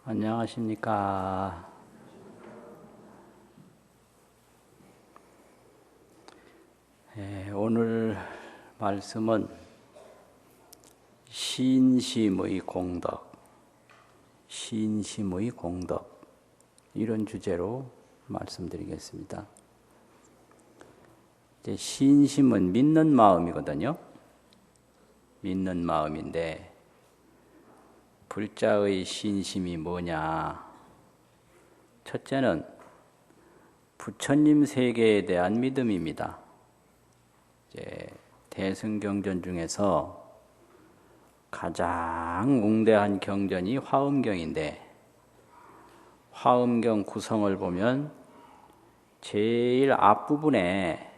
안녕하십니까. 오늘 말씀은 신심의 공덕, 신심의 공덕 이런 주제로 말씀드리겠습니다. 신심은 믿는 마음이거든요. 믿는 마음인데 불자의 신심이 뭐냐? 첫째는 부처님 세계에 대한 믿음입니다. 대승경전 중에서 가장 웅대한 경전이 화엄경인데 화엄경 구성을 보면 제일 앞부분에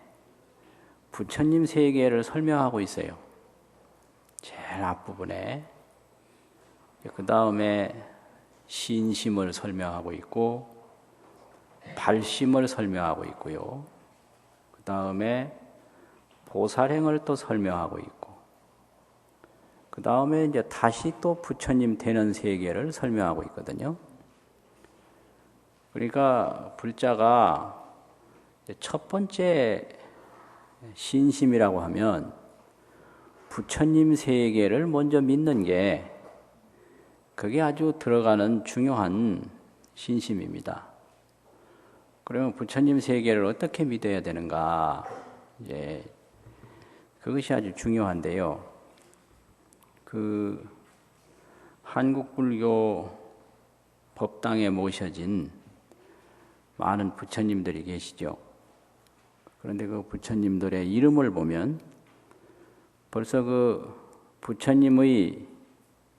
부처님 세계를 설명하고 있어요. 제일 앞부분에. 그 다음에 신심을 설명하고 있고 발심을 설명하고 있고요. 그 다음에 보살행을 또 설명하고 있고 그 다음에 이제 다시 또 부처님 되는 세계를 설명하고 있거든요. 그러니까 불자가 첫 번째 신심이라고 하면 부처님 세계를 먼저 믿는 게 그게 아주 들어가는 중요한 신심입니다. 그러면 부처님 세계를 어떻게 믿어야 되는가? 그것이 아주 중요한데요. 한국 불교 법당에 모셔진 많은 부처님들이 계시죠. 그런데 그 부처님들의 이름을 보면 벌써 그 부처님의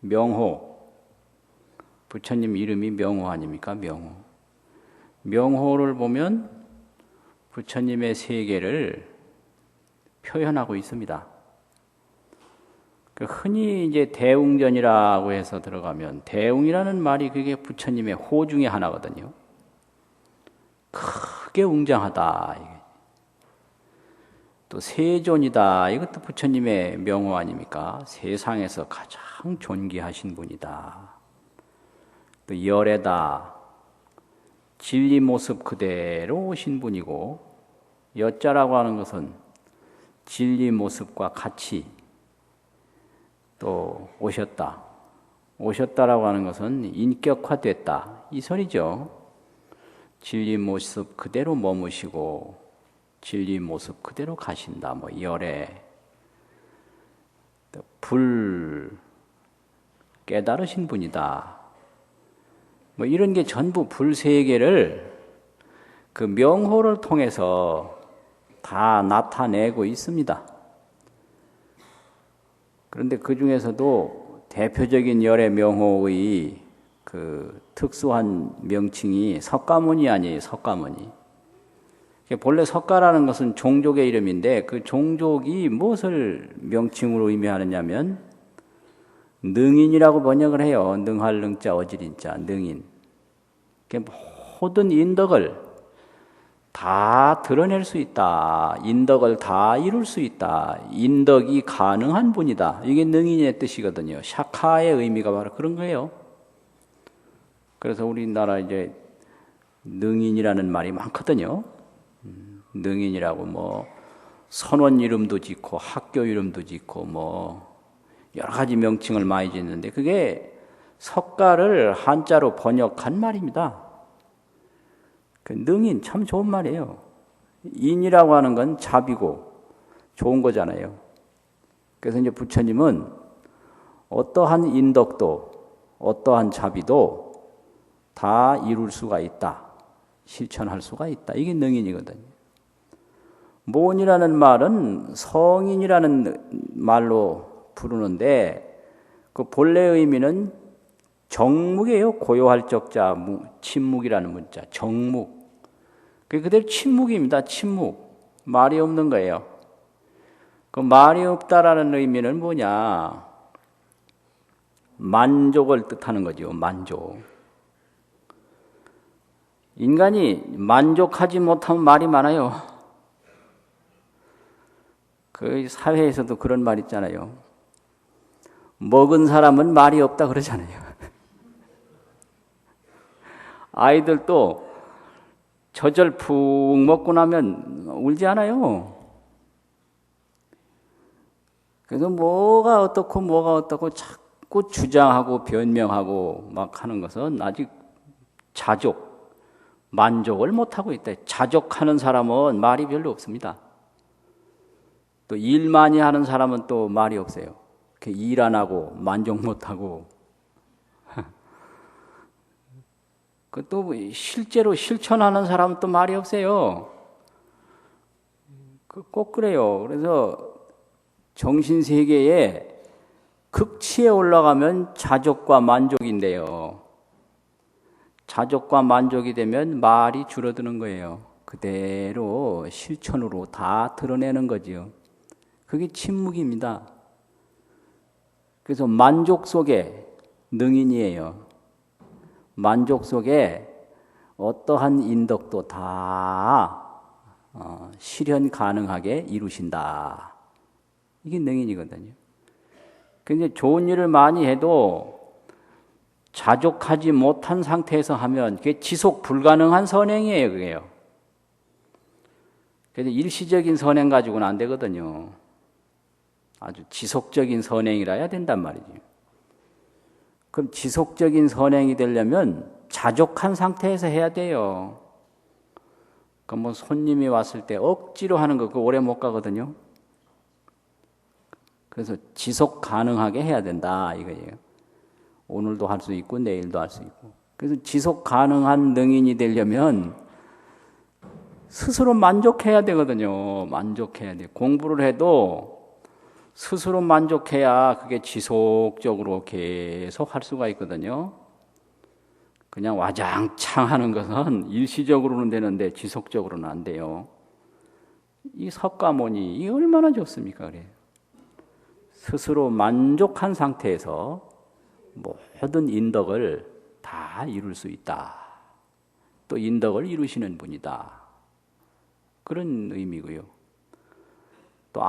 명호, 부처님 이름이 명호 아닙니까? 명호. 명호를 보면 부처님의 세계를 표현하고 있습니다. 흔히 이제 대웅전이라고 해서 들어가면 대웅이라는 말이 그게 부처님의 호 중에 하나거든요. 크게 웅장하다. 또 세존이다. 이것도 부처님의 명호 아닙니까? 세상에서 가장 존귀하신 분이다. 또 열애다. 진리 모습 그대로 오신 분이고 여자라고 하는 것은 진리 모습과 같이 또 오셨다. 오셨다라고 하는 것은 인격화됐다. 이 소리죠. 진리 모습 그대로 머무시고 진리 모습 그대로 가신다. 열애. 또 불 깨달으신 분이다. 이런 게 전부 불세계를 그 명호를 통해서 다 나타내고 있습니다. 그런데 그 중에서도 대표적인 열애 명호의 그 특수한 명칭이 석가모니 아니에요, 석가모니. 본래 석가라는 것은 종족의 이름인데 그 종족이 무엇을 명칭으로 의미하느냐면 능인이라고 번역을 해요. 능할 능자 어지린자 능인. 모든 인덕을 다 드러낼 수 있다. 인덕을 다 이룰 수 있다. 인덕이 가능한 분이다. 이게 능인의 뜻이거든요. 샤카의 의미가 바로 그런 거예요. 그래서 우리나라 이제 능인이라는 말이 많거든요. 능인이라고 선원 이름도 짓고 학교 이름도 짓고 여러 가지 명칭을 많이 짓는데 그게 석가를 한자로 번역한 말입니다. 그 능인 참 좋은 말이에요. 인이라고 하는 건 잡이고 좋은 거잖아요. 그래서 이제 부처님은 어떠한 인덕도 어떠한 잡이도 다 이룰 수가 있다. 실천할 수가 있다. 이게 능인이거든요. 모인이라는 말은 성인이라는 말로 부르는데 그 본래 의미는 정묵이에요. 고요할 적자 침묵이라는 문자. 정묵. 그대로 침묵입니다. 침묵. 말이 없는 거예요. 그 말이 없다라는 의미는 뭐냐? 만족을 뜻하는 거죠. 만족. 인간이 만족하지 못하면 말이 많아요. 그 사회에서도 그런 말 있잖아요. 먹은 사람은 말이 없다 그러잖아요. 아이들도 젖을 푹 먹고 나면 울지 않아요. 그래서 뭐가 어떻고 자꾸 주장하고 변명하고 막 하는 것은 아직 만족을 못하고 있다. 자족하는 사람은 말이 별로 없습니다. 또 일 많이 하는 사람은 또 말이 없어요. 일 안 하고 만족 못하고 또 실제로 실천하는 사람은 또 말이 없어요. 꼭 그래요. 그래서 정신세계에 극치에 올라가면 자족과 만족인데요. 자족과 만족이 되면 말이 줄어드는 거예요. 그대로 실천으로 다 드러내는 거지요. 그게 침묵입니다. 그래서 만족 속에 능인이에요. 만족 속에 어떠한 인덕도 다 실현 가능하게 이루신다. 이게 능인이거든요. 근데 좋은 일을 많이 해도 자족하지 못한 상태에서 하면 그게 지속 불가능한 선행이에요, 그게요. 그래서 일시적인 선행 가지고는 안 되거든요. 아주 지속적인 선행이라 해야 된단 말이죠. 그럼 지속적인 선행이 되려면 자족한 상태에서 해야 돼요. 그럼 뭐 손님이 왔을 때 억지로 하는 거 그거 오래 못 가거든요. 그래서 지속 가능하게 해야 된다 이거예요. 오늘도 할 수 있고 내일도 할 수 있고. 그래서 지속 가능한 능인이 되려면 스스로 만족해야 되거든요. 만족해야 돼. 공부를 해도 스스로 만족해야 그게 지속적으로 계속 할 수가 있거든요. 그냥 와장창 하는 것은 일시적으로는 되는데 지속적으로는 안 돼요. 이 석가모니 이 얼마나 좋습니까? 그래요. 스스로 만족한 상태에서 모든 인덕을 다 이룰 수 있다. 또 인덕을 이루시는 분이다. 그런 의미고요. 또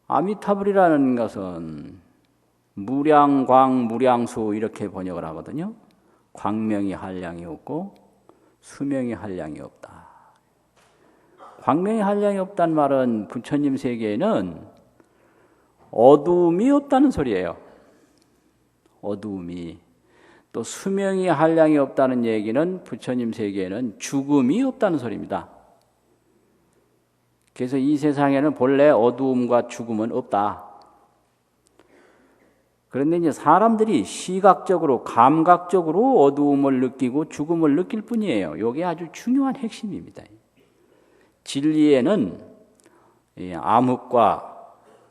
아미타불이라는 것은 무량광, 무량수 이렇게 번역을 하거든요. 광명이 한량이 없고 수명이 한량이 없다. 광명이 한량이 없다는 말은 부처님 세계에는 어두움이 없다는 소리예요. 어두움이. 또 수명이 한량이 없다는 얘기는 부처님 세계에는 죽음이 없다는 소리입니다. 그래서 이 세상에는 본래 어두움과 죽음은 없다. 그런데 이제 사람들이 시각적으로, 감각적으로 어두움을 느끼고 죽음을 느낄 뿐이에요. 이게 아주 중요한 핵심입니다. 진리에는 암흑과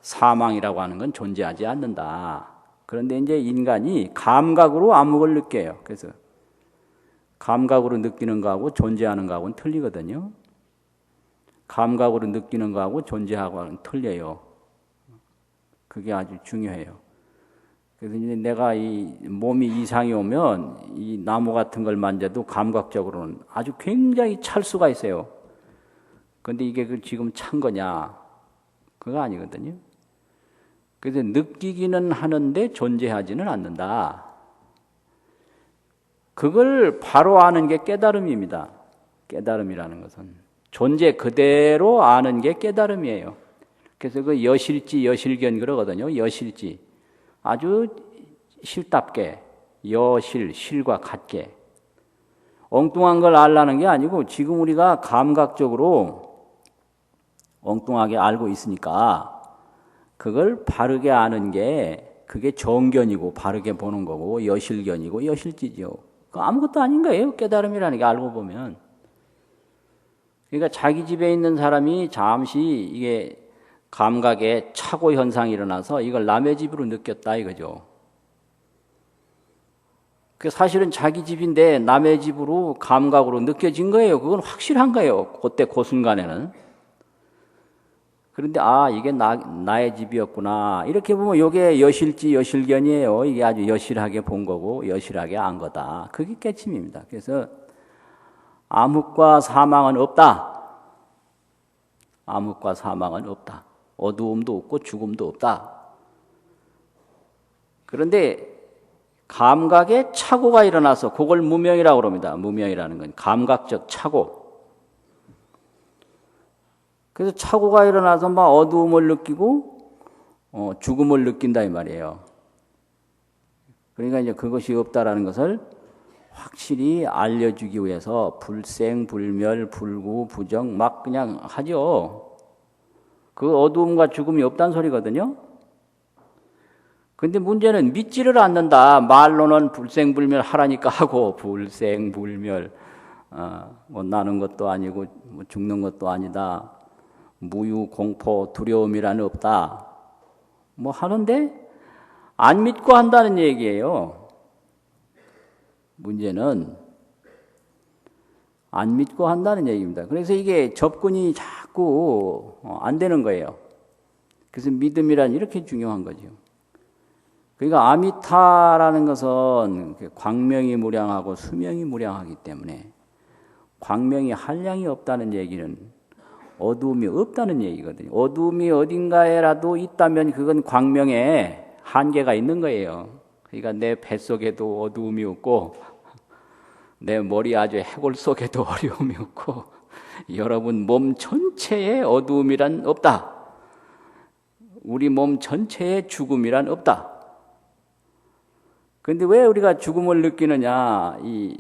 사망이라고 하는 건 존재하지 않는다. 그런데 이제 인간이 감각으로 암흑을 느껴요. 그래서 감각으로 느끼는 거하고 존재하는 거하고는 틀리거든요. 감각으로 느끼는 거하고 존재하고는 틀려요. 그게 아주 중요해요. 그래서 이제 내가 이 몸이 이상이 오면 이 나무 같은 걸 만져도 감각적으로는 아주 굉장히 찰 수가 있어요. 그런데 이게 지금 찬 거냐? 그거 아니거든요. 그래서 느끼기는 하는데 존재하지는 않는다. 그걸 바로 아는 게 깨달음입니다. 깨달음이라는 것은 존재 그대로 아는 게 깨달음이에요. 그래서 그 여실지 여실견 그러거든요. 여실지 아주 실답게 실과 같게 엉뚱한 걸 알라는 게 아니고 지금 우리가 감각적으로 엉뚱하게 알고 있으니까 그걸 바르게 아는 게 그게 정견이고 바르게 보는 거고 여실견이고 여실지죠. 아무것도 아닌 거예요. 깨달음이라는 게 알고 보면. 그러니까 자기 집에 있는 사람이 잠시 이게 감각에 착오 현상이 일어나서 이걸 남의 집으로 느꼈다 이거죠. 그 사실은 자기 집인데 남의 집으로 감각으로 느껴진 거예요. 그건 확실한 거예요. 그때 그 순간에는. 그런데 이게 나의 집이었구나. 이렇게 보면 이게 여실지 여실견이에요. 이게 아주 여실하게 본 거고 여실하게 안 거다. 그게 깨침입니다. 그래서 암흑과 사망은 없다. 암흑과 사망은 없다. 어두움도 없고 죽음도 없다. 그런데 감각에 착오가 일어나서 그걸 무명이라고 그럽니다. 무명이라는 건 감각적 착오. 그래서 착오가 일어나서 막 어두움을 느끼고 죽음을 느낀다 이 말이에요. 그러니까 이제 그것이 없다라는 것을 확실히 알려주기 위해서 불생, 불멸, 불구, 부정 막 그냥 하죠. 그 어두움과 죽음이 없다는 소리거든요. 근데 문제는 믿지를 않는다. 말로는 불생불멸 하라니까 하고 불생불멸 뭐 나는 것도 아니고 뭐 죽는 것도 아니다. 무유, 공포, 두려움이란 없다. 뭐 하는데 안 믿고 한다는 얘기예요. 문제는 안 믿고 한다는 얘기입니다. 그래서 이게 접근이 자꾸 안 되는 거예요. 그래서 믿음이란 이렇게 중요한 거죠. 그러니까 아미타라는 것은 광명이 무량하고 수명이 무량하기 때문에 광명이 한량이 없다는 얘기는 어두움이 없다는 얘기거든요. 어두움이 어딘가에라도 있다면 그건 광명에 한계가 있는 거예요. 그러니까 내 뱃속에도 어두움이 없고 내 머리 아주 해골 속에도 어려움이 없고 여러분 몸 전체에 어두움이란 없다. 우리 몸 전체에 죽음이란 없다. 그런데 왜 우리가 죽음을 느끼느냐? 이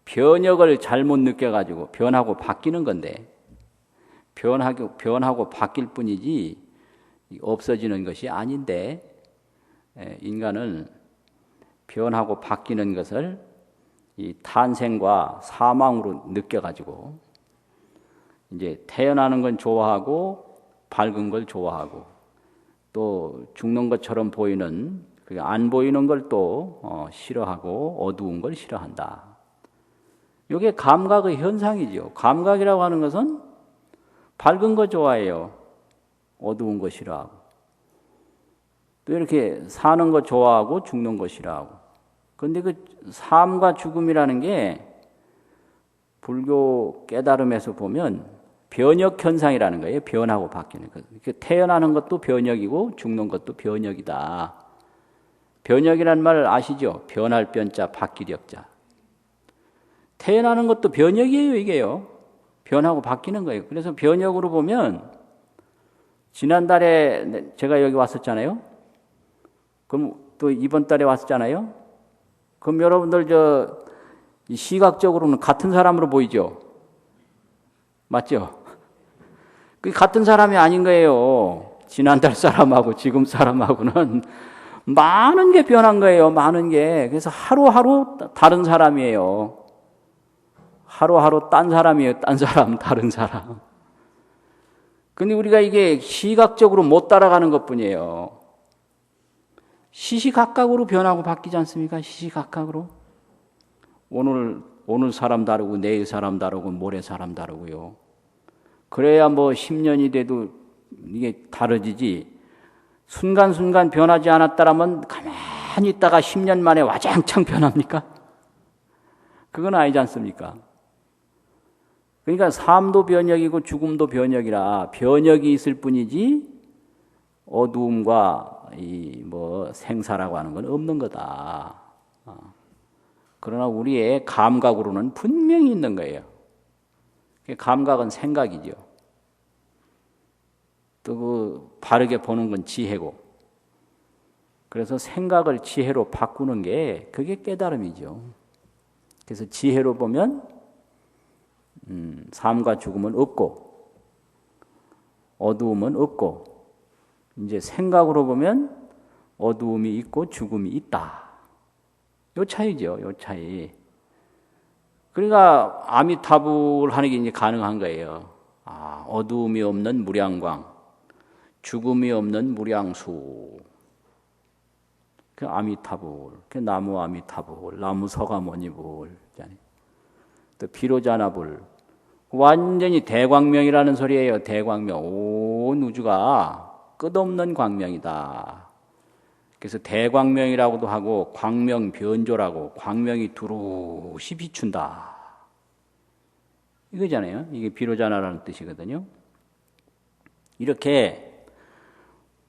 변혁을 잘못 느껴가지고 변하고 바뀌는 건데 변하고 바뀔 뿐이지 없어지는 것이 아닌데 인간은 변하고 바뀌는 것을 이 탄생과 사망으로 느껴가지고 이제 태어나는 건 좋아하고 밝은 걸 좋아하고 또 죽는 것처럼 보이는 안 보이는 걸 또 싫어하고 어두운 걸 싫어한다. 이게 감각의 현상이죠. 감각이라고 하는 것은 밝은 거 좋아해요. 어두운 거 싫어하고. 또 이렇게 사는 거 좋아하고 죽는 거 싫어하고. 그런데 그 삶과 죽음이라는 게 불교 깨달음에서 보면 변혁 현상이라는 거예요. 변하고 바뀌는 것. 태어나는 것도 변혁이고 죽는 것도 변혁이다. 변혁이라는 말 아시죠? 변할 변자, 바뀔 역자. 태어나는 것도 변혁이에요, 이게요. 변하고 바뀌는 거예요. 그래서 변혁으로 보면 지난달에 제가 여기 왔었잖아요. 그럼 또 이번 달에 왔었잖아요. 그럼 여러분들 시각적으로는 같은 사람으로 보이죠? 맞죠? 그 같은 사람이 아닌 거예요. 지난달 사람하고 지금 사람하고는 많은 게 변한 거예요. 많은 게. 그래서 하루하루 다른 사람이에요. 하루하루 딴 사람이에요. 딴 사람, 다른 사람. 근데 우리가 이게 시각적으로 못 따라가는 것뿐이에요. 시시각각으로 변하고 바뀌지 않습니까? 시시각각으로. 오늘 사람 다르고 내일 사람 다르고 모레 사람 다르고요. 그래야 뭐 10년이 돼도 이게 다르지지. 순간순간 변하지 않았다라면 가만히 있다가 10년 만에 와장창 변합니까? 그건 아니지 않습니까? 그러니까 삶도 변혁이고 죽음도 변혁이라 변혁이 있을 뿐이지 어두움과 이 생사라고 하는 건 없는 거다. 그러나 우리의 감각으로는 분명히 있는 거예요. 감각은 생각이죠. 또 그 바르게 보는 건 지혜고. 그래서 생각을 지혜로 바꾸는 게 그게 깨달음이죠. 그래서 지혜로 보면 삶과 죽음은 없고 어두움은 없고 이제 생각으로 보면 어두움이 있고 죽음이 있다. 요 차이죠. 요 차이. 그러니까 아미타불 하는 게 이제 가능한 거예요. 어두움이 없는 무량광, 죽음이 없는 무량수. 그 아미타불, 그 나무 아미타불, 나무 서가모니불, 또 비로자나불. 완전히 대광명이라는 소리예요. 대광명. 온 우주가 끝없는 광명이다. 그래서 대광명이라고도 하고 광명변조라고 광명이 두루시 비춘다. 이거잖아요. 이게 비로자나라는 뜻이거든요. 이렇게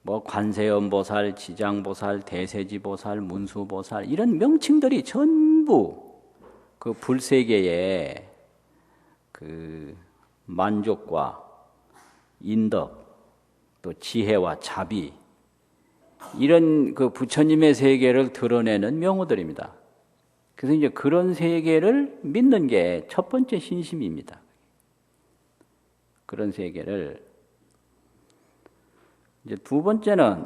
뭐 관세음보살, 지장보살, 대세지보살, 문수보살 이런 명칭들이 전부 그 불세계의 그 만족과 인덕 또 지혜와 자비 이런 그 부처님의 세계를 드러내는 명호들입니다. 그래서 이제 그런 세계를 믿는 게 첫 번째 신심입니다. 그런 세계를 이제 두 번째는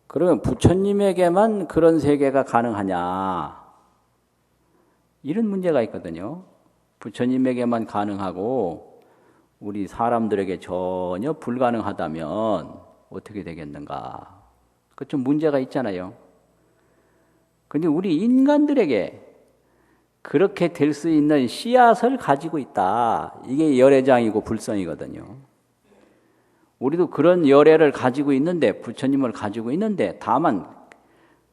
그러면 부처님에게만 그런 세계가 가능하냐 이런 문제가 있거든요. 부처님에게만 가능하고 우리 사람들에게 전혀 불가능하다면 어떻게 되겠는가? 그 좀 문제가 있잖아요. 근데 우리 인간들에게 그렇게 될 수 있는 씨앗을 가지고 있다. 이게 열애장이고 불성이거든요. 우리도 그런 열애를 가지고 있는데 부처님을 가지고 있는데 다만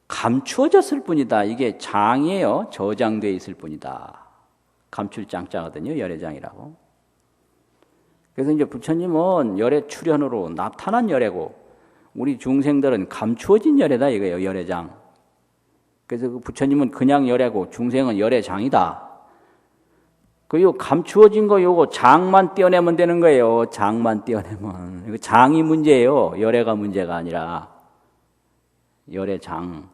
감추어졌을 뿐이다. 이게 장이에요. 저장되어 있을 뿐이다. 감출 장자거든요. 열애장이라고. 그래서 이제 부처님은 열애 출현으로 나타난 열애고 우리 중생들은 감추어진 열애다 이거예요. 열애장. 그래서 그 부처님은 그냥 열애고 중생은 열애장이다. 그 감추어진 거 요거 장만 떼어내면 되는 거예요. 장만 떼어내면. 이거 장이 문제예요. 열애가 문제가 아니라. 열애장.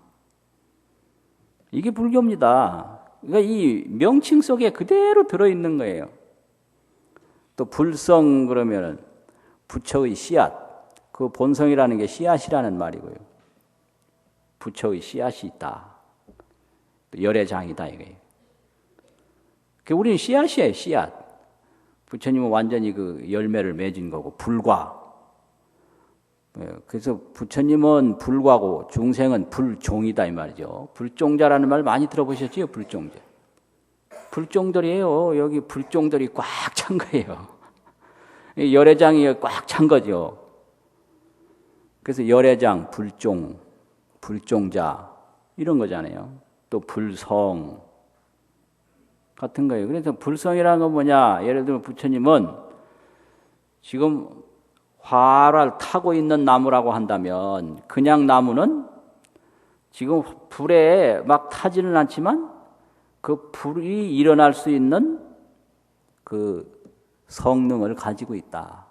이게 불교입니다. 그러니까 이 명칭 속에 그대로 들어있는 거예요. 또 불성 그러면은 부처의 씨앗. 그 본성이라는 게 씨앗이라는 말이고요. 부처의 씨앗이 있다. 열애장이다 이거예요. 우리는 씨앗이에요, 씨앗. 부처님은 완전히 그 열매를 맺은 거고 불과. 그래서 부처님은 불과고 중생은 불종이다 이 말이죠. 불종자라는 말 많이 들어보셨죠? 불종자. 불종들이에요. 여기 불종들이 꽉 찬 거예요. 열애장이 꽉 찬 거죠. 그래서 열애장, 불종, 불종자 이런 거잖아요. 또 불성 같은 거예요. 그래서 불성이라는 건 뭐냐? 예를 들면 부처님은 지금 화를 타고 있는 나무라고 한다면 그냥 나무는 지금 불에 막 타지는 않지만 그 불이 일어날 수 있는 그 성능을 가지고 있다.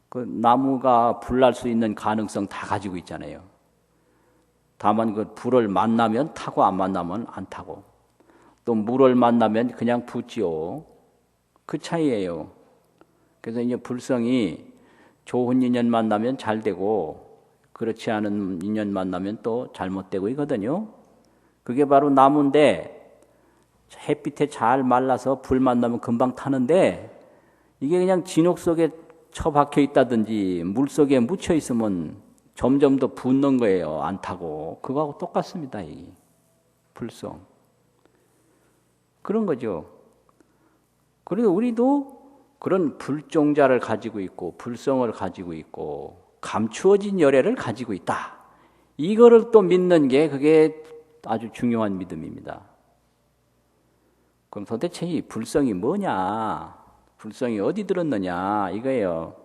그 나무가 불날 수 있는 가능성 다 가지고 있잖아요. 다만 그 불을 만나면 타고 안 만나면 안 타고 또 물을 만나면 그냥 붙지요. 그 차이예요. 그래서 이제 불성이 좋은 인연 만나면 잘 되고 그렇지 않은 인연 만나면 또 잘못되고 있거든요. 그게 바로 나무인데 햇빛에 잘 말라서 불 만나면 금방 타는데 이게 그냥 진흙 속에 처박혀 있다든지 물 속에 묻혀 있으면 점점 더 붓는 거예요. 안 타고. 그거하고 똑같습니다. 이 불성. 그런 거죠. 그리고 우리도 그런 불종자를 가지고 있고 불성을 가지고 있고 감추어진 열애를 가지고 있다. 이거를 또 믿는 게 그게 아주 중요한 믿음입니다. 그럼 도대체 이 불성이 뭐냐? 불성이 어디 들었느냐? 이거예요.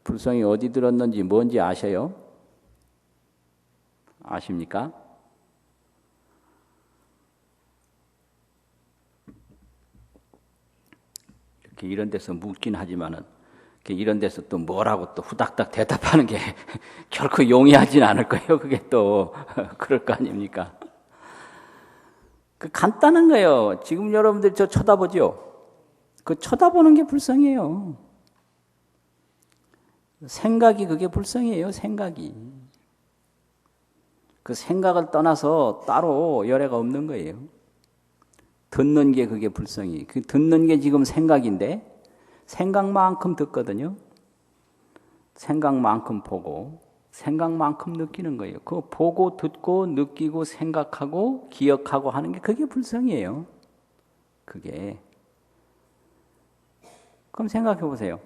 불성이 어디 들었는지 뭔지 아셔요? 아십니까? 이렇게 이런 데서 묻긴 하지만은 이런 데서 또 뭐라고 또 후닥닥 대답하는 게 결코 용이하진 않을 거예요. 그게 또 그럴 거 아닙니까? 그 간단한 거예요. 지금 여러분들 저 쳐다보죠? 그 쳐다보는 게 불성이에요. 생각이 그게 불성이에요. 생각이. 그 생각을 떠나서 따로 열애가 없는 거예요. 듣는 게 그게 불성이. 그 듣는 게 지금 생각인데 생각만큼 듣거든요. 생각만큼 보고 생각만큼 느끼는 거예요. 그 보고 듣고 느끼고 생각하고 기억하고 하는 게 그게 불성이에요. 그게. 그럼 생각해 보세요.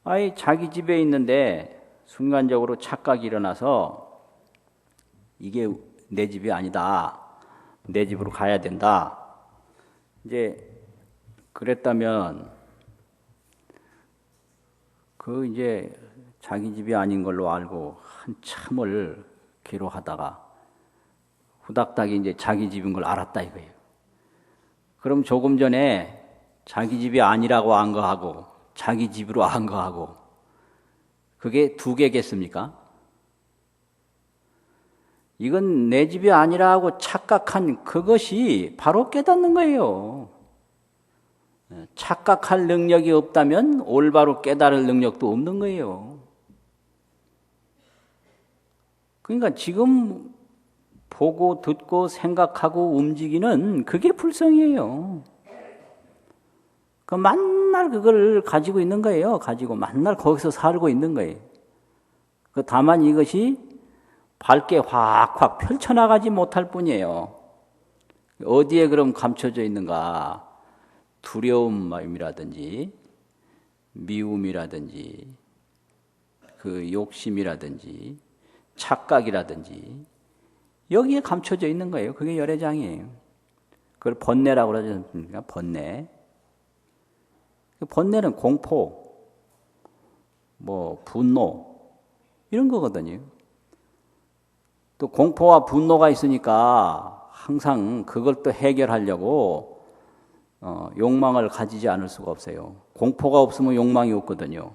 아이 자기 집에 있는데 순간적으로 착각이 일어나서 이게 내 집이 아니다. 내 집으로 가야 된다. 이제 그랬다면 이제 자기 집이 아닌 걸로 알고 한참을 괴로워하다가 후닥닥이 이제 자기 집인 걸 알았다 이거예요. 그럼 조금 전에 자기 집이 아니라고 안 거하고 자기 집으로 안 거하고 그게 두 개겠습니까? 이건 내 집이 아니라고 착각한 그것이 바로 깨닫는 거예요. 착각할 능력이 없다면 올바로 깨달을 능력도 없는 거예요. 그러니까 지금 보고 듣고 생각하고 움직이는 그게 불성이에요. 만날 그걸 가지고 있는 거예요. 가지고 만날 거기서 살고 있는 거예요. 다만 이것이 밝게 확확 펼쳐나가지 못할 뿐이에요. 어디에 그럼 감춰져 있는가? 두려움이라든지 미움이라든지 그 욕심이라든지 착각이라든지 여기에 감춰져 있는 거예요. 그게 열애장이에요. 그걸 번뇌라고 그러지 않습니까? 번뇌. 번뇌는 공포, 분노 이런 거거든요. 또 공포와 분노가 있으니까 항상 그걸 또 해결하려고 욕망을 가지지 않을 수가 없어요. 공포가 없으면 욕망이 없거든요.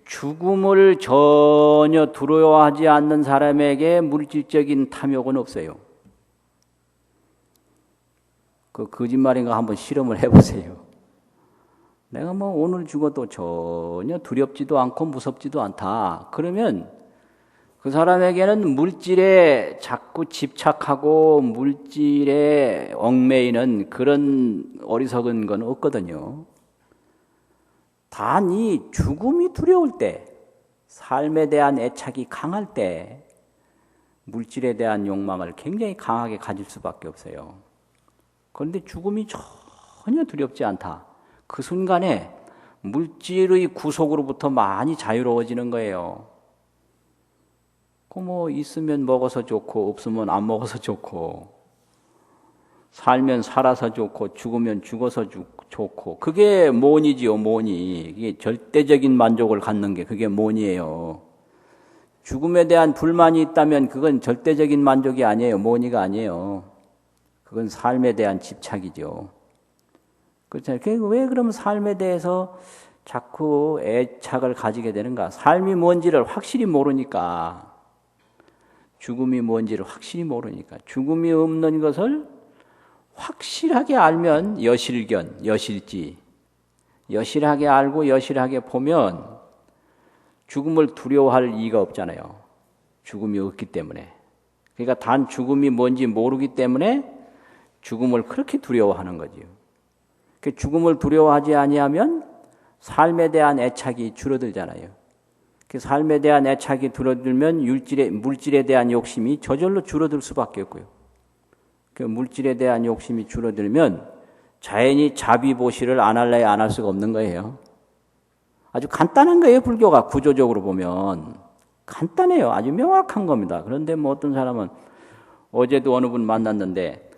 죽음을 전혀 두려워하지 않는 사람에게 물질적인 탐욕은 없어요. 거짓말인가 한번 실험을 해보세요. 내가 오늘 죽어도 전혀 두렵지도 않고 무섭지도 않다. 그러면 그 사람에게는 물질에 자꾸 집착하고 물질에 얽매이는 그런 어리석은 건 없거든요. 단 이 죽음이 두려울 때, 삶에 대한 애착이 강할 때 물질에 대한 욕망을 굉장히 강하게 가질 수밖에 없어요. 그런데 죽음이 전혀 두렵지 않다. 그 순간에 물질의 구속으로부터 많이 자유로워지는 거예요. 있으면 먹어서 좋고 없으면 안 먹어서 좋고 살면 살아서 좋고 죽으면 죽어서 좋고 그게 모니지요. 모니. 이게 절대적인 만족을 갖는 게 그게 모니예요. 죽음에 대한 불만이 있다면 그건 절대적인 만족이 아니에요. 모니가 아니에요. 그건 삶에 대한 집착이죠. 그렇잖아요. 왜 그럼 삶에 대해서 자꾸 애착을 가지게 되는가? 삶이 뭔지를 확실히 모르니까. 죽음이 뭔지를 확실히 모르니까. 죽음이 없는 것을 확실하게 알면 여실견, 여실지. 여실하게 알고 여실하게 보면 죽음을 두려워할 이유가 없잖아요. 죽음이 없기 때문에. 그러니까 단 죽음이 뭔지 모르기 때문에 죽음을 그렇게 두려워하는 거지요. 죽음을 두려워하지 아니하면 삶에 대한 애착이 줄어들잖아요. 삶에 대한 애착이 줄어들면 물질에 대한 욕심이 저절로 줄어들 수밖에 없고요. 물질에 대한 욕심이 줄어들면 자연히 자비보시를 안 할래야 안 할 수가 없는 거예요. 아주 간단한 거예요. 불교가 구조적으로 보면 간단해요. 아주 명확한 겁니다. 그런데 어떤 사람은 어제도 어느 분 만났는데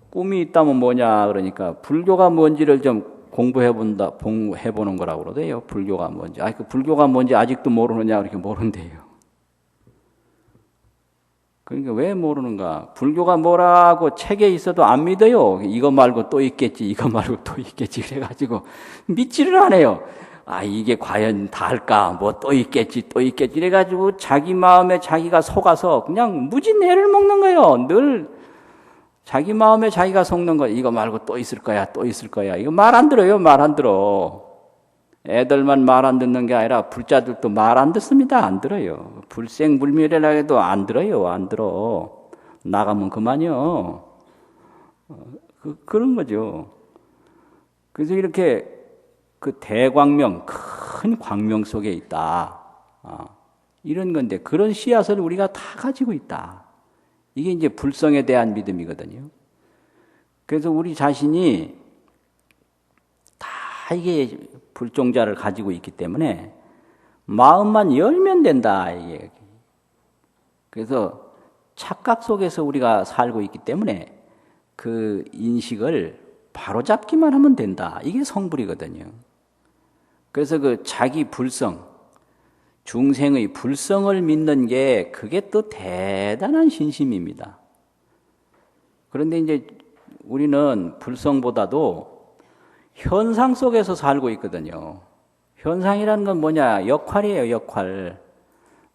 꿈이 있다면 뭐냐 그러니까 불교가 뭔지를 좀 공부해보는 거라고 그러대요. 불교가 뭔지. 그 불교가 뭔지 아직도 모르느냐 그렇게 모른대요. 그러니까 왜 모르는가? 불교가 뭐라고 책에 있어도 안 믿어요. 이거 말고 또 있겠지, 이거 말고 또 있겠지. 그래가지고 믿지를 않아요. 이게 과연 다할까? 또 있겠지, 또 있겠지. 그래가지고 자기 마음에 자기가 속아서 그냥 무진해를 먹는 거예요. 늘 자기 마음에 자기가 속는 거. 이거 말고 또 있을 거야, 또 있을 거야. 이거 말 안 들어요, 말 안 들어. 애들만 말 안 듣는 게 아니라 불자들도 말 안 듣습니다. 안 들어요. 불생불멸이라 해도 안 들어요. 안 들어. 나가면 그만이요. 그런 거죠. 그래서 이렇게 그 대광명, 큰 광명 속에 있다. 이런 건데 그런 씨앗을 우리가 다 가지고 있다. 이게 이제 불성에 대한 믿음이거든요. 그래서 우리 자신이 다 이게 불종자를 가지고 있기 때문에 마음만 열면 된다. 이게. 그래서 착각 속에서 우리가 살고 있기 때문에 그 인식을 바로잡기만 하면 된다. 이게 성불이거든요. 그래서 그 자기 불성, 중생의 불성을 믿는 게 그게 또 대단한 신심입니다. 그런데 이제 우리는 불성보다도 현상 속에서 살고 있거든요. 현상이라는 건 뭐냐? 역할이에요, 역할.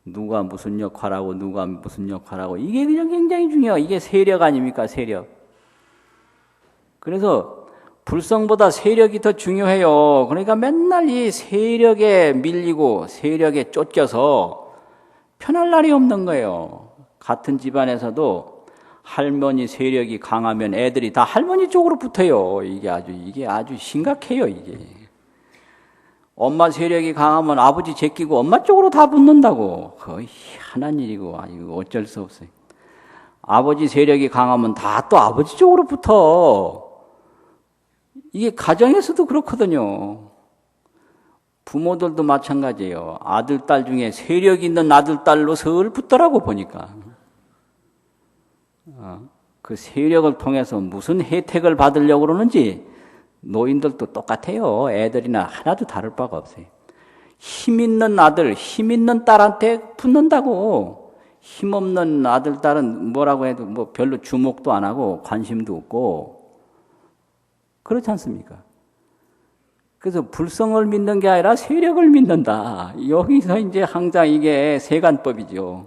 누가 무슨 역할하고 누가 무슨 역할하고 이게 그냥 굉장히 중요해요. 이게 세력 아닙니까? 세력. 그래서 불성보다 세력이 더 중요해요. 그러니까 맨날 이 세력에 밀리고 세력에 쫓겨서 편할 날이 없는 거예요. 같은 집안에서도 할머니 세력이 강하면 애들이 다 할머니 쪽으로 붙어요. 이게 아주 심각해요, 이게. 엄마 세력이 강하면 아버지 제끼고 엄마 쪽으로 다 붙는다고. 거의 희한한 일이고, 이거 어쩔 수 없어요. 아버지 세력이 강하면 다 또 아버지 쪽으로 붙어. 이게 가정에서도 그렇거든요. 부모들도 마찬가지예요. 아들, 딸 중에 세력 있는 아들, 딸로 설 붙더라고 보니까. 그 세력을 통해서 무슨 혜택을 받으려고 그러는지 노인들도 똑같아요. 애들이나 하나도 다를 바가 없어요. 힘 있는 아들, 힘 있는 딸한테 붙는다고. 힘없는 아들, 딸은 뭐라고 해도 뭐 별로 주목도 안 하고 관심도 없고 그렇지 않습니까? 그래서 불성을 믿는 게 아니라 세력을 믿는다. 여기서 이제 항상 이게 세간법이죠.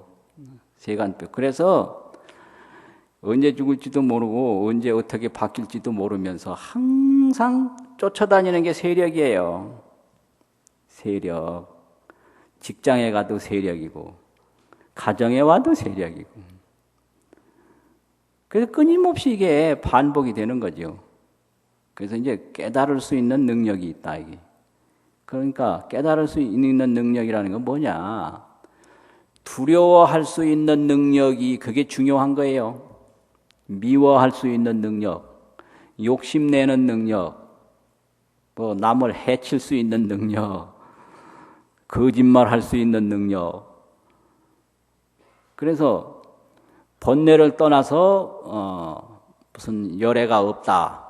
세간법. 그래서 언제 죽을지도 모르고 언제 어떻게 바뀔지도 모르면서 항상 쫓아다니는 게 세력이에요. 세력. 직장에 가도 세력이고 가정에 와도 세력이고. 그래서 끊임없이 이게 반복이 되는 거죠. 그래서 이제 깨달을 수 있는 능력이 있다, 이게. 그러니까 깨달을 수 있는 능력이라는 건 뭐냐? 두려워할 수 있는 능력이 그게 중요한 거예요. 미워할 수 있는 능력, 욕심내는 능력, 뭐 남을 해칠 수 있는 능력, 거짓말할 수 있는 능력. 그래서 번뇌를 떠나서 무슨 열애가 없다,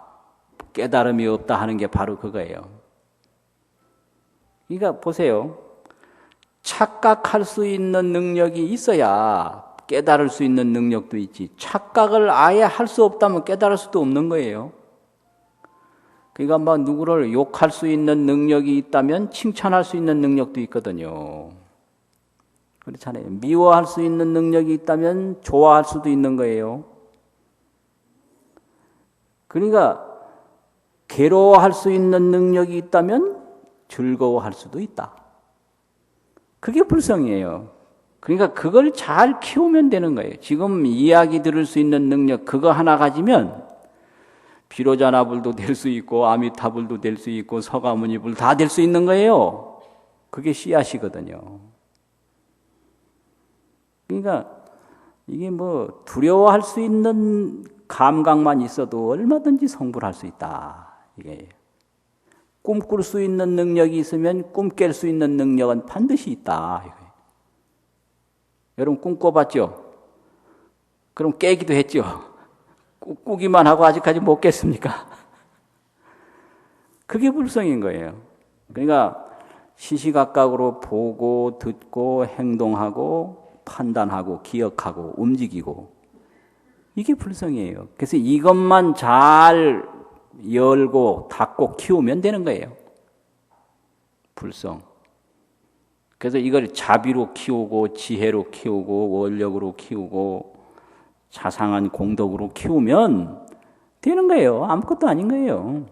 깨달음이 없다 하는 게 바로 그거예요. 그러니까 보세요. 착각할 수 있는 능력이 있어야 깨달을 수 있는 능력도 있지. 착각을 아예 할 수 없다면 깨달을 수도 없는 거예요. 그러니까 막 누구를 욕할 수 있는 능력이 있다면 칭찬할 수 있는 능력도 있거든요. 그렇잖아요. 미워할 수 있는 능력이 있다면 좋아할 수도 있는 거예요. 그러니까 괴로워할 수 있는 능력이 있다면 즐거워할 수도 있다. 그게 불성이에요. 그러니까 그걸 잘 키우면 되는 거예요. 지금 이야기 들을 수 있는 능력 그거 하나 가지면 비로자나불도 될 수 있고 아미타불도 될 수 있고 서가모니불 다 될 수 있는 거예요. 그게 씨앗이거든요. 그러니까 이게 뭐 두려워할 수 있는 감각만 있어도 얼마든지 성불할 수 있다. 이게 꿈꿀 수 있는 능력이 있으면 꿈 깰 수 있는 능력은 반드시 있다. 여러분 꿈 꿔봤죠? 그럼 깨기도 했죠? 꾸기만 하고 아직까지 못 깼습니까? 그게 불성인 거예요. 그러니까 시시각각으로 보고 듣고 행동하고 판단하고 기억하고 움직이고 이게 불성이에요. 그래서 이것만 잘 열고 닫고 키우면 되는 거예요. 불성. 그래서 이걸 자비로 키우고 지혜로 키우고 원력으로 키우고 자상한 공덕으로 키우면 되는 거예요. 아무것도 아닌 거예요.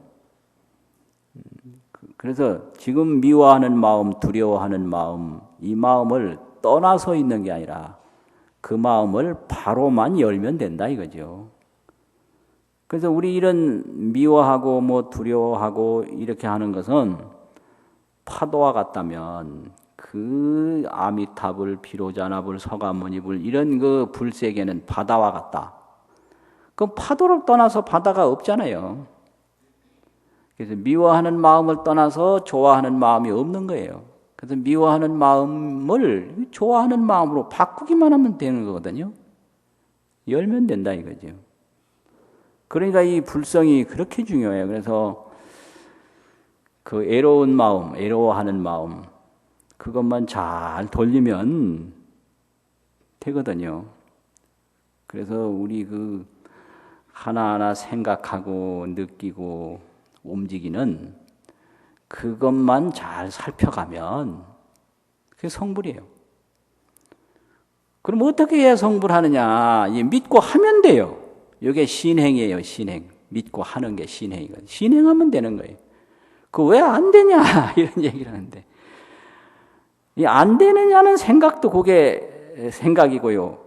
그래서 지금 미워하는 마음, 두려워하는 마음, 이 마음을 떠나서 있는 게 아니라 그 마음을 바로만 열면 된다 이거죠. 그래서 우리 이런 미워하고 뭐 두려워하고 이렇게 하는 것은 파도와 같다면 그 아미타불, 비로자나불, 서가모니불 이런 그 불세계는 바다와 같다. 그럼 파도를 떠나서 바다가 없잖아요. 그래서 미워하는 마음을 떠나서 좋아하는 마음이 없는 거예요. 그래서 미워하는 마음을 좋아하는 마음으로 바꾸기만 하면 되는 거거든요. 열면 된다 이거죠. 그러니까 이 불성이 그렇게 중요해요. 그래서 그 애로운 마음, 애로워하는 마음, 그것만 잘 돌리면 되거든요. 그래서 우리 그 하나하나 생각하고 느끼고 움직이는 그것만 잘 살펴가면 그게 성불이에요. 그럼 어떻게 해야 성불하느냐? 믿고 하면 돼요. 이게 신행이에요, 신행. 믿고 하는 게 신행이거든요. 신행하면 되는 거예요. 그 왜 안 되냐? 이런 얘기를 하는데. 이 안 되느냐는 생각도 그게 생각이고요.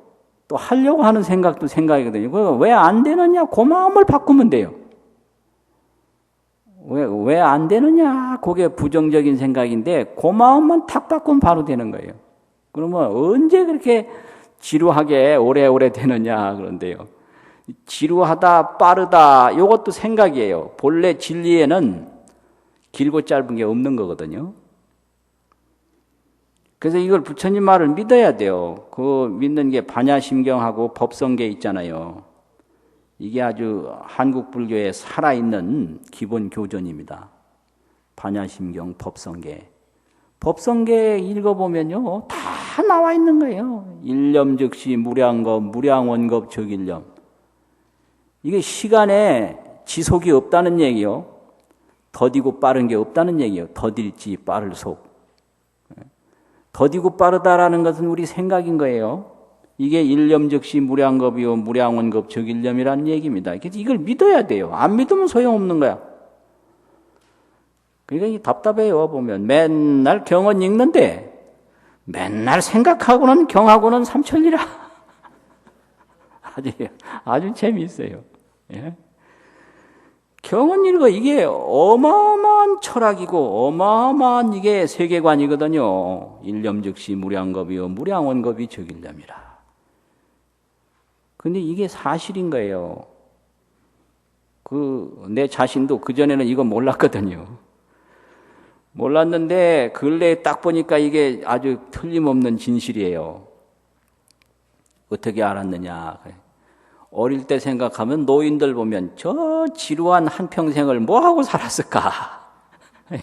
또 하려고 하는 생각도 생각이거든요. 왜 안 되느냐? 그 마음을 바꾸면 돼요. 왜 안 되느냐? 그게 부정적인 생각인데 그 마음만 탁 바꾸면 바로 되는 거예요. 그러면 언제 그렇게 지루하게 오래오래 되느냐 그런데요. 지루하다, 빠르다 이것도 생각이에요. 본래 진리에는 길고 짧은 게 없는 거거든요. 그래서 이걸 부처님 말을 믿어야 돼요. 그 믿는 게 반야심경하고 법성계 있잖아요. 이게 아주 한국 불교에 살아있는 기본 교전입니다. 반야심경, 법성계. 법성계 읽어보면요, 다 나와 있는 거예요. 일념즉시 무량겁, 무량원겁 적일념. 이게 시간에 지속이 없다는 얘기요. 더디고 빠른 게 없다는 얘기예요. 더딜지 빠를 속. 더디고 빠르다라는 것은 우리 생각인 거예요. 이게 일념즉시 무량겁이요 무량원겁 적일념이라는 얘기입니다. 그래서 이걸 믿어야 돼요. 안 믿으면 소용없는 거야. 그러니까 답답해요. 보면 맨날 경은 읽는데 맨날 생각하고는 경하고는 삼천리라. 아주 재미있어요. 예? 경은 읽어. 이게 어마어마한 철학이고 어마어마한 이게 세계관이거든요. 일념즉시 무량겁이요 무량원겁이 적일념이라. 근데 이게 사실인 거예요. 내 자신도 그전에는 이거 몰랐거든요. 몰랐는데 근래에 딱 보니까 이게 아주 틀림없는 진실이에요. 어떻게 알았느냐. 어릴 때 생각하면 노인들 보면 저 지루한 한평생을 뭐하고 살았을까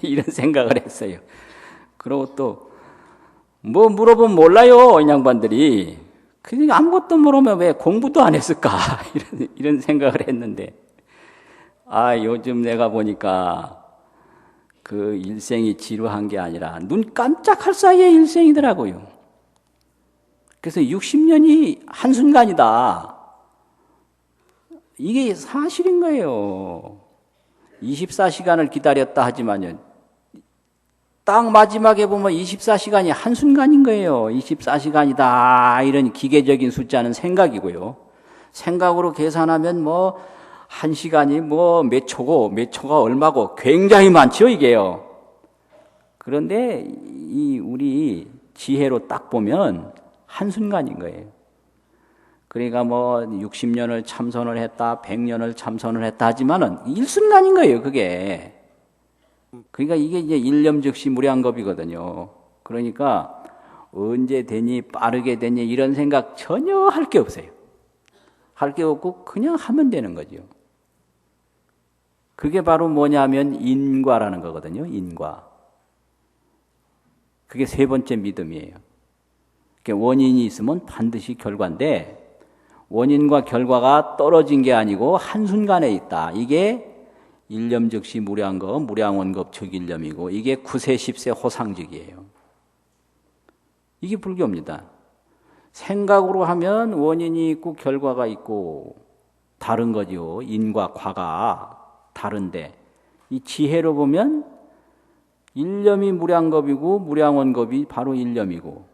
이런 생각을 했어요. 그리고 또 뭐 물어보면 몰라요. 이 양반들이. 그러니까 아무것도 모르면 왜 공부도 안 했을까 이런 생각을 했는데 요즘 내가 보니까 그 일생이 지루한 게 아니라 눈 깜짝할 사이에 일생이더라고요. 그래서 60년이 한순간이다. 이게 사실인 거예요. 24시간을 기다렸다 하지만요. 딱 마지막에 보면 24시간이 한순간인 거예요. 24시간이다. 이런 기계적인 숫자는 생각이고요. 생각으로 계산하면 뭐 1시간이 뭐 몇 초고 몇 초가 얼마고 굉장히 많죠, 이게요. 그런데 우리 지혜로 딱 보면 한순간인 거예요. 그러니까 뭐 60년을 참선을 했다, 100년을 참선을 했다 하지만은 일순간인 거예요, 그게. 그러니까 이게 이제 일념즉시 무량겁이거든요. 그러니까 언제 되니, 빠르게 되니 이런 생각 전혀 할 게 없어요. 할 게 없고 그냥 하면 되는 거죠. 그게 바로 뭐냐면 인과라는 거거든요, 인과. 그게 세 번째 믿음이에요. 그러니까 원인이 있으면 반드시 결과인데 원인과 결과가 떨어진 게 아니고 한순간에 있다. 이게 일념즉시 무량겁, 무량원겁 적일념이고 이게 구세 십세 호상적이에요. 이게 불교입니다. 생각으로 하면 원인이 있고 결과가 있고 다른 거죠. 인과 과가 다른데 이 지혜로 보면 일념이 무량겁이고 무량원겁이 바로 일념이고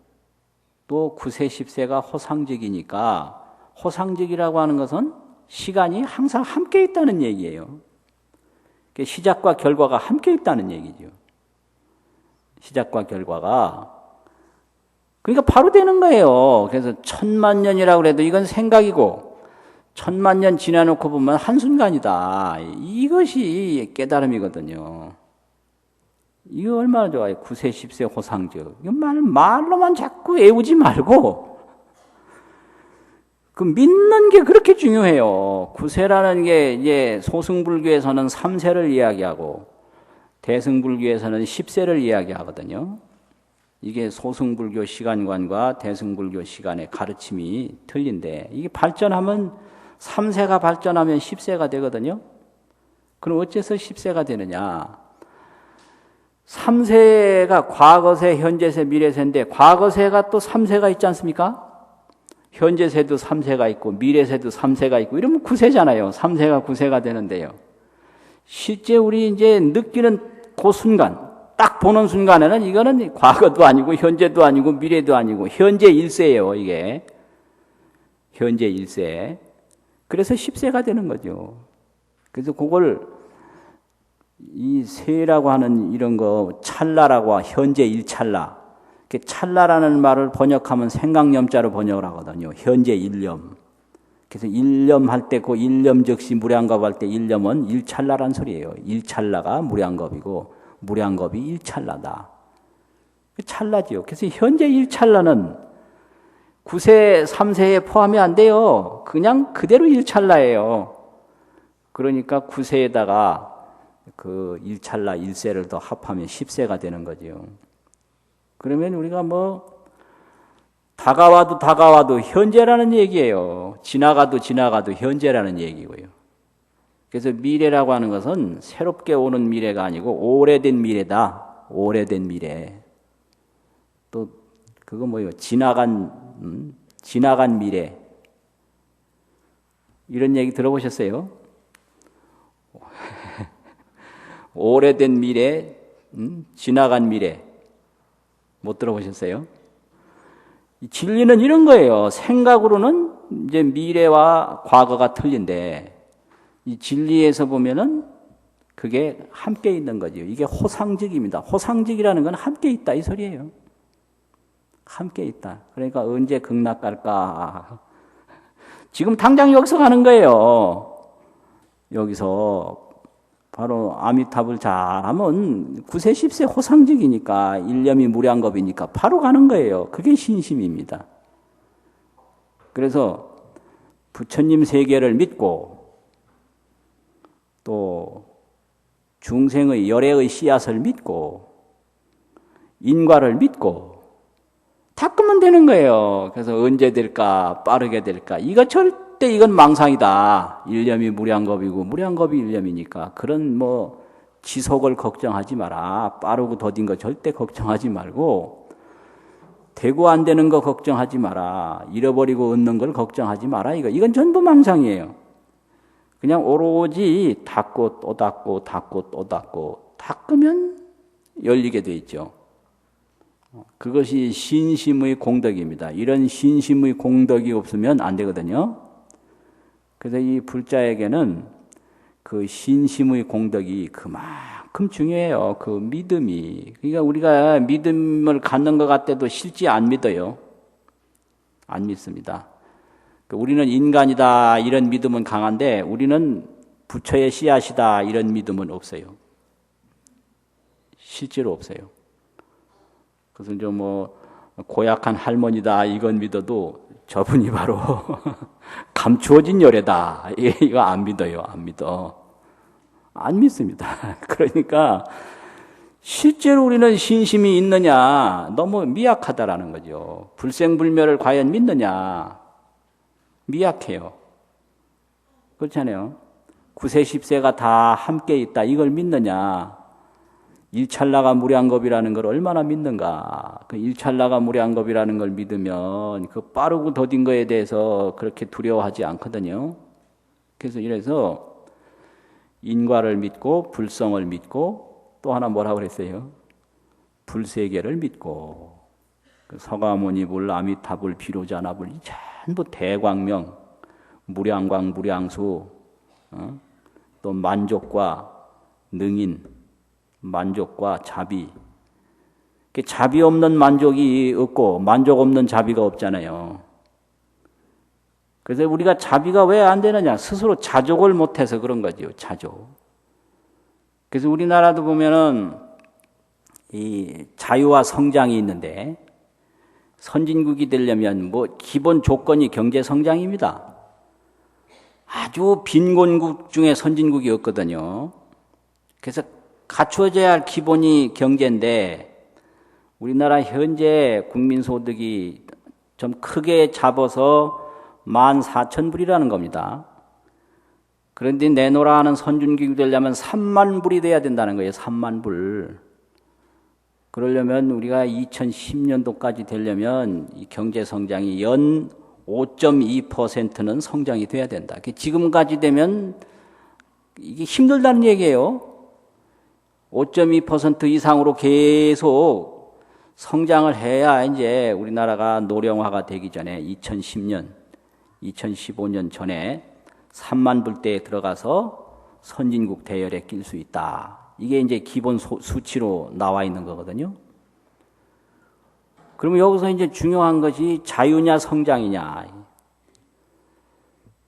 또 구세 십세가 호상적이니까 호상적이라고 하는 것은 시간이 항상 함께 있다는 얘기예요. 시작과 결과가 함께 있다는 얘기죠. 시작과 결과가. 그러니까 바로 되는 거예요. 그래서 1000만년이라고 해도 이건 생각이고 1000만년 지나놓고 보면 한순간이다. 이것이 깨달음이거든요. 이거 얼마나 좋아요. 구세 십세 호상적. 이거 말로만 자꾸 애우지 말고 그 믿는 게 그렇게 중요해요. 구세라는 게 이제 소승불교에서는 3세를 이야기하고 대승불교에서는 10세를 이야기하거든요. 이게 소승불교 시간관과 대승불교 시간의 가르침이 틀린데, 이게 발전하면 3세가 발전하면 10세가 되거든요. 그럼 어째서 10세가 되느냐? 3세가 과거세, 현재세, 미래세인데 과거세가 또 3세가 있지 않습니까? 현재세도 3세가 있고 미래세도 3세가 있고 이러면 9세잖아요. 3세가 9세가 되는데요. 실제 우리 이제 느끼는 그 순간, 딱 보는 순간에는 이거는 과거도 아니고 현재도 아니고 미래도 아니고 현재 1세예요, 이게. 현재 1세. 그래서 10세가 되는 거죠. 그래서 그걸 이 세라고 하는 이런 거 찰나라고 현재 1찰나. 찰나라는 말을 번역하면 생각념자로 번역을 하거든요. 현재 1념. 그래서 1념 할 때 그 1념 즉시 무량겁 할 때 1념은 1찰나란 소리예요. 1찰나가 무량겁이고 무량겁이 1찰나다. 찰나지요. 그래서 현재 1찰나는 9세, 3세에 포함이 안 돼요. 그냥 그대로 1찰나예요. 그러니까 9세에다가 그 1찰나 1세를 더 합하면 10세가 되는 거죠. 그러면 우리가 뭐 다가와도 현재라는 얘기예요. 지나가도 현재라는 얘기고요. 그래서 미래라고 하는 것은 새롭게 오는 미래가 아니고 오래된 미래다. 오래된 미래. 또 그거 뭐예요? 지나간 미래. 이런 얘기 들어보셨어요? 오래된 미래, 지나간 미래. 못 들어보셨어요? 진리는 이런 거예요. 생각으로는 이제 미래와 과거가 틀린데, 이 진리에서 보면은 그게 함께 있는 거죠. 이게 호상직입니다. 호상직이라는 건 함께 있다 이 소리예요. 함께 있다. 그러니까 언제 극락 갈까? 지금 당장 여기서 가는 거예요. 여기서 바로 아미타불 잘하면 9세 10세 호상직이니까 일념이 무량겁이니까 바로 가는 거예요. 그게 신심입니다. 그래서 부처님 세계를 믿고 또 중생의 열애의 씨앗을 믿고 인과를 믿고 닦으면 되는 거예요. 그래서 언제 될까 빠르게 될까 이건 망상이다. 일념이 무량겁이고 무량겁이 일념이니까 그런 뭐 지속을 걱정하지 마라. 빠르고 더딘 거 절대 걱정하지 말고 되고 안 되는 거 걱정하지 마라. 잃어버리고 얻는 걸 걱정하지 마라. 이건 전부 망상이에요. 그냥 오로지 닦고 또 닦고 닦고 또 닦고 닦으면 열리게 돼 있죠. 그것이 신심의 공덕입니다. 이런 신심의 공덕이 없으면 안 되거든요. 그래서 이 불자에게는 그 신심의 공덕이 그만큼 중요해요. 그 믿음이. 그러니까 우리가 믿음을 갖는 것 같아도 실제 안 믿어요. 안 믿습니다. 우리는 인간이다 이런 믿음은 강한데 우리는 부처의 씨앗이다 이런 믿음은 없어요. 실제로 없어요. 그래서 이제 뭐 고약한 할머니다 이건 믿어도 저분이 바로 감추어진 열애다. 이거 안 믿어요. 안 믿어. 안 믿습니다. 그러니까 실제로 우리는 신심이 있느냐 너무 미약하다라는 거죠. 불생불멸을 과연 믿느냐 미약해요. 그렇잖아요. 9세 10세가 다 함께 있다 이걸 믿느냐. 일찰나가 무량겁이라는 걸 얼마나 믿는가. 그 일찰나가 무량겁이라는 걸 믿으면 그 빠르고 더딘 거에 대해서 그렇게 두려워하지 않거든요. 그래서 이래서 인과를 믿고 불성을 믿고 또 하나 뭐라고 그랬어요? 불세계를 믿고 서가모니불 아미타불 비로자나불 전부 대광명 무량광 무량수 또 만족과 능인 만족과 자비. 자비 없는 만족이 없고 만족 없는 자비가 없잖아요. 그래서 우리가 자비가 왜 안 되느냐? 스스로 자족을 못해서 그런 거죠. 자족. 그래서 우리나라도 보면은 이 자유와 성장이 있는데 선진국이 되려면 뭐 기본 조건이 경제 성장입니다. 아주 빈곤국 중에 선진국이 없거든요. 그래서 갖춰져야 할 기본이 경제인데 우리나라 현재 국민소득이 좀 크게 잡아서 14,000불이라는 겁니다. 그런데 내노라 하는 선진국이 되려면 3만 불이 돼야 된다는 거예요. 3만 불. 그러려면 우리가 2010년도까지 되려면 이 경제 성장이 연 5.2%는 성장이 돼야 된다. 지금까지 되면 이게 힘들다는 얘기예요. 5.2% 이상으로 계속 성장을 해야 이제 우리나라가 노령화가 되기 전에 2010년, 2015년 전에 3만 불대에 들어가서 선진국 대열에 낄 수 있다. 이게 이제 기본 수치로 나와 있는 거거든요. 그러면 여기서 이제 중요한 것이 자유냐 성장이냐.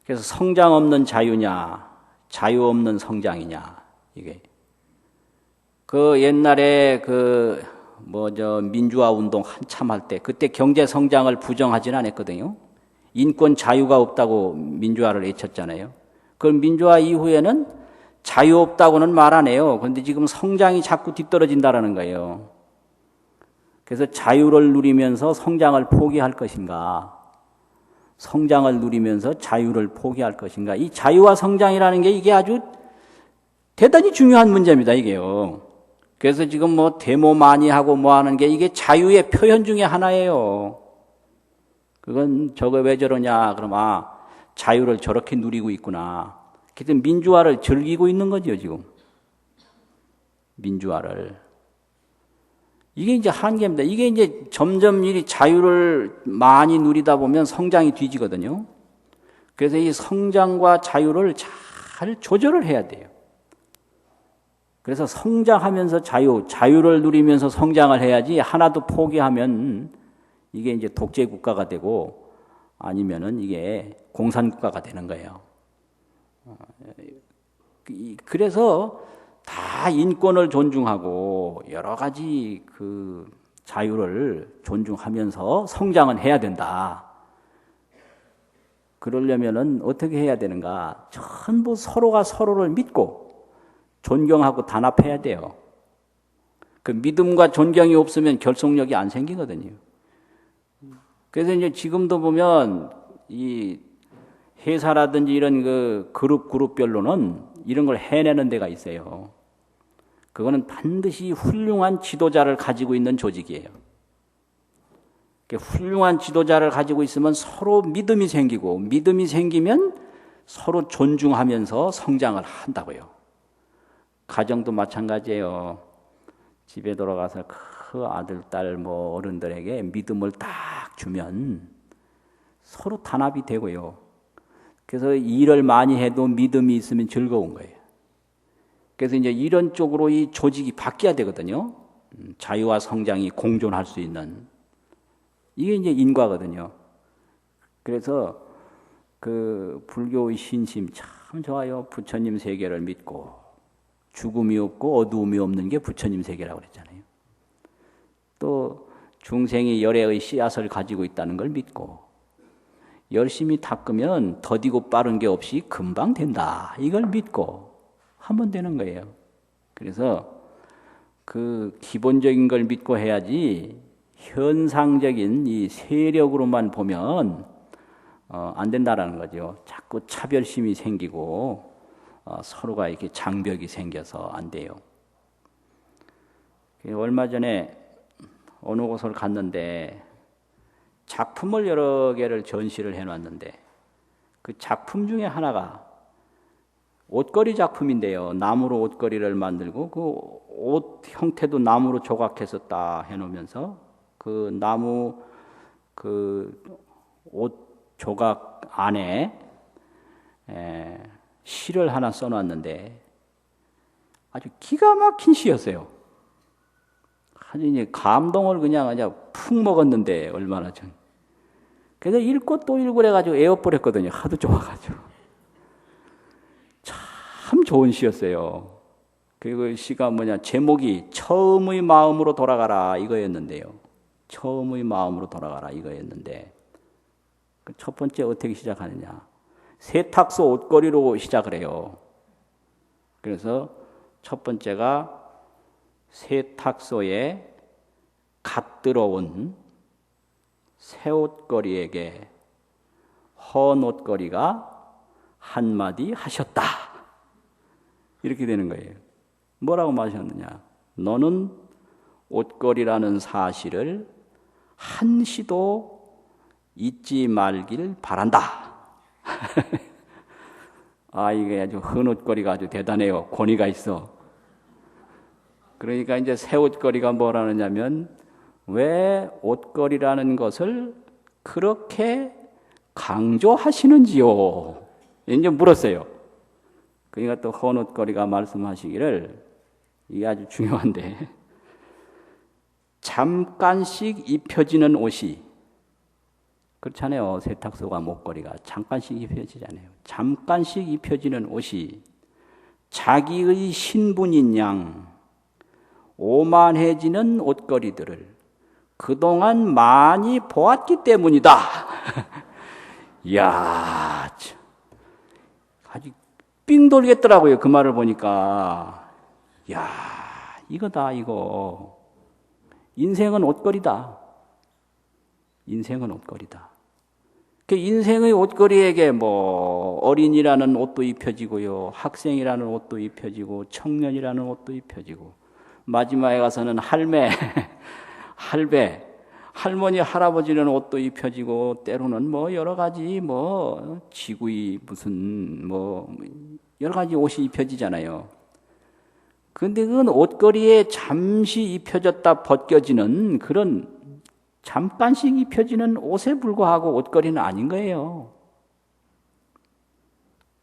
그래서 성장 없는 자유냐, 자유 없는 성장이냐. 이게 그 옛날에 민주화 운동 한참 할 때 그때 경제 성장을 부정하지는 않았거든요. 인권 자유가 없다고 민주화를 외쳤잖아요. 그럼 민주화 이후에는 자유 없다고는 말 안 해요. 그런데 지금 성장이 자꾸 뒤떨어진다라는 거예요. 그래서 자유를 누리면서 성장을 포기할 것인가? 성장을 누리면서 자유를 포기할 것인가? 이 자유와 성장이라는 게 이게 아주 대단히 중요한 문제입니다, 이게요. 그래서 지금 데모 많이 하고 하는 게 이게 자유의 표현 중에 하나예요. 그건 저거 왜 저러냐? 그럼 자유를 저렇게 누리고 있구나. 그래서 민주화를 즐기고 있는 거죠, 지금. 민주화를. 이게 이제 한계입니다. 이게 이제 점점 이 자유를 많이 누리다 보면 성장이 뒤지거든요. 그래서 이 성장과 자유를 잘 조절을 해야 돼요. 그래서 성장하면서 자유를 누리면서 성장을 해야지 하나도 포기하면 이게 이제 독재 국가가 되고 아니면은 이게 공산국가가 되는 거예요. 그래서 다 인권을 존중하고 여러 가지 그 자유를 존중하면서 성장은 해야 된다. 그러려면은 어떻게 해야 되는가? 전부 서로가 서로를 믿고 존경하고 단합해야 돼요. 그 믿음과 존경이 없으면 결속력이 안 생기거든요. 그래서 이제 지금도 보면 이 회사라든지 이런 그 그룹별로는 이런 걸 해내는 데가 있어요. 그거는 반드시 훌륭한 지도자를 가지고 있는 조직이에요. 훌륭한 지도자를 가지고 있으면 서로 믿음이 생기고 믿음이 생기면 서로 존중하면서 성장을 한다고요. 가정도 마찬가지예요. 집에 돌아가서 그 아들, 딸, 어른들에게 믿음을 딱 주면 서로 단합이 되고요. 그래서 일을 많이 해도 믿음이 있으면 즐거운 거예요. 그래서 이제 이런 쪽으로 이 조직이 바뀌어야 되거든요. 자유와 성장이 공존할 수 있는. 이게 이제 인과거든요. 그래서 그 불교의 신심 참 좋아요. 부처님 세계를 믿고 죽음이 없고 어두움이 없는 게 부처님 세계라고 그랬잖아요. 또 중생이 열애의 씨앗을 가지고 있다는 걸 믿고 열심히 닦으면 더디고 빠른 게 없이 금방 된다. 이걸 믿고 하면 되는 거예요. 그래서 그 기본적인 걸 믿고 해야지 현상적인 이 세력으로만 보면 안 된다라는 거죠. 자꾸 차별심이 생기고 서로가 이렇게 장벽이 생겨서 안 돼요. 얼마 전에 어느 곳을 갔는데 작품을 여러 개를 전시를 해놨는데 그 작품 중에 하나가 옷걸이 작품인데요. 나무로 옷걸이를 만들고 그 옷 형태도 나무로 조각해서 딱 해놓으면서 그 나무 그 옷 조각 안에 시를 하나 써놨는데 아주 기가 막힌 시였어요. 아주 이제 감동을 그냥 푹 먹었는데 얼마나 전. 그래서 읽고 또 읽고 그래가지고 에어버렸거든요. 하도 좋아가지고. 참 좋은 시였어요. 그리고 시가 제목이 처음의 마음으로 돌아가라 이거였는데요. 처음의 마음으로 돌아가라 이거였는데 그 첫 번째 어떻게 시작하느냐. 세탁소 옷걸이로 시작을 해요. 그래서 첫 번째가 세탁소에 갓 들어온 새 옷걸이에게 헌 옷걸이가 한마디 하셨다. 이렇게 되는 거예요. 뭐라고 말하셨느냐? 너는 옷걸이라는 사실을 한시도 잊지 말길 바란다. 아, 이게 아주 헌 옷걸이가 아주 대단해요. 권위가 있어. 그러니까 이제 새 옷걸이가 뭐라느냐면 왜 옷걸이라는 것을 그렇게 강조하시는지요? 이제 물었어요. 그러니까 또 헌 옷걸이가 말씀하시기를, 이게 아주 중요한데, 잠깐씩 입혀지는 옷이, 그렇잖아요. 세탁소가 목걸이가 잠깐씩 입혀지잖아요. 잠깐씩 입혀지는 옷이 자기의 신분인 양 오만해지는 옷걸이들을 그동안 많이 보았기 때문이다. 이야, 아주 삥 돌겠더라고요. 그 말을 보니까. 이야, 이거다, 이거. 인생은 옷걸이다. 인생은 옷걸이다. 그 인생의 옷걸이에게 뭐 어린이라는 옷도 입혀지고요, 학생이라는 옷도 입혀지고, 청년이라는 옷도 입혀지고, 마지막에 가서는 할매, 할머니, 할아버지는 옷도 입혀지고, 때로는 뭐 여러 가지 뭐 지구이 무슨 뭐 여러 가지 옷이 입혀지잖아요. 그런데 그건 옷걸이에 잠시 입혀졌다 벗겨지는 그런 잠깐씩 입혀지는 옷에 불과하고 옷걸이는 아닌 거예요.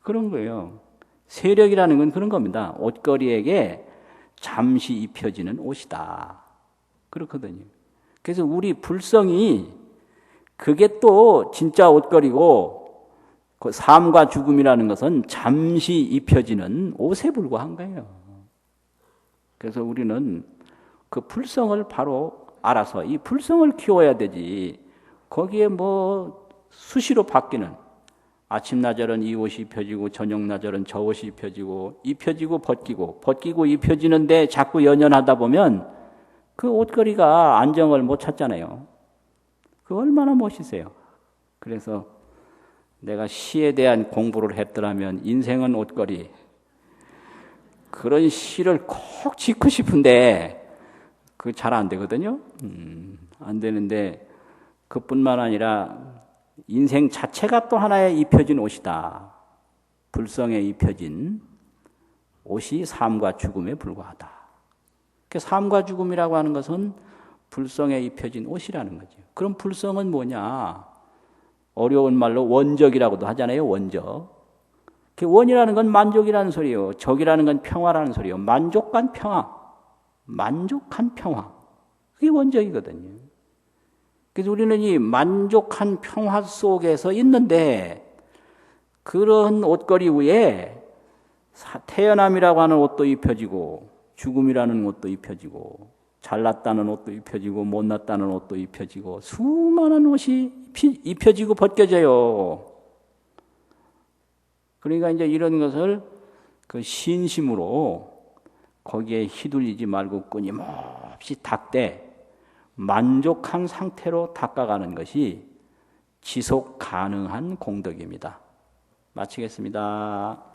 그런 거예요. 세력이라는 건 그런 겁니다. 옷걸이에게 잠시 입혀지는 옷이다. 그렇거든요. 그래서 우리 불성이 그게 또 진짜 옷걸이고, 그 삶과 죽음이라는 것은 잠시 입혀지는 옷에 불과한 거예요. 그래서 우리는 그 불성을 바로 알아서 이 불성을 키워야 되지, 거기에 뭐 수시로 바뀌는, 아침 나절은 이 옷이 입혀지고 저녁 나절은 저 옷이 입혀지고, 입혀지고 벗기고 입혀지는데 자꾸 연연하다 보면 그 옷걸이가 안정을 못 찾잖아요. 그 얼마나 멋있어요. 그래서 내가 시에 대한 공부를 했더라면 인생은 옷걸이, 그런 시를 꼭 짓고 싶은데 그거 잘 안 되거든요. 안 되는데, 그뿐만 아니라 인생 자체가 또 하나의 입혀진 옷이다. 불성에 입혀진 옷이 삶과 죽음에 불과하다. 삶과 죽음이라고 하는 것은 불성에 입혀진 옷이라는 거죠. 그럼 불성은 뭐냐? 어려운 말로 원적이라고도 하잖아요. 원적. 원이라는 건 만족이라는 소리예요. 적이라는 건 평화라는 소리예요. 만족한 평화. 만족한 평화. 그게 원적이거든요. 그래서 우리는 이 만족한 평화 속에서 있는데, 그런 옷걸이 위에 태어남이라고 하는 옷도 입혀지고, 죽음이라는 옷도 입혀지고, 잘났다는 옷도 입혀지고, 못났다는 옷도 입혀지고, 수많은 옷이 입혀지고 벗겨져요. 그러니까 이제 이런 것을 그 신심으로 거기에 휘둘리지 말고 끊임없이 닦되 만족한 상태로 닦아가는 것이 지속 가능한 공덕입니다. 마치겠습니다.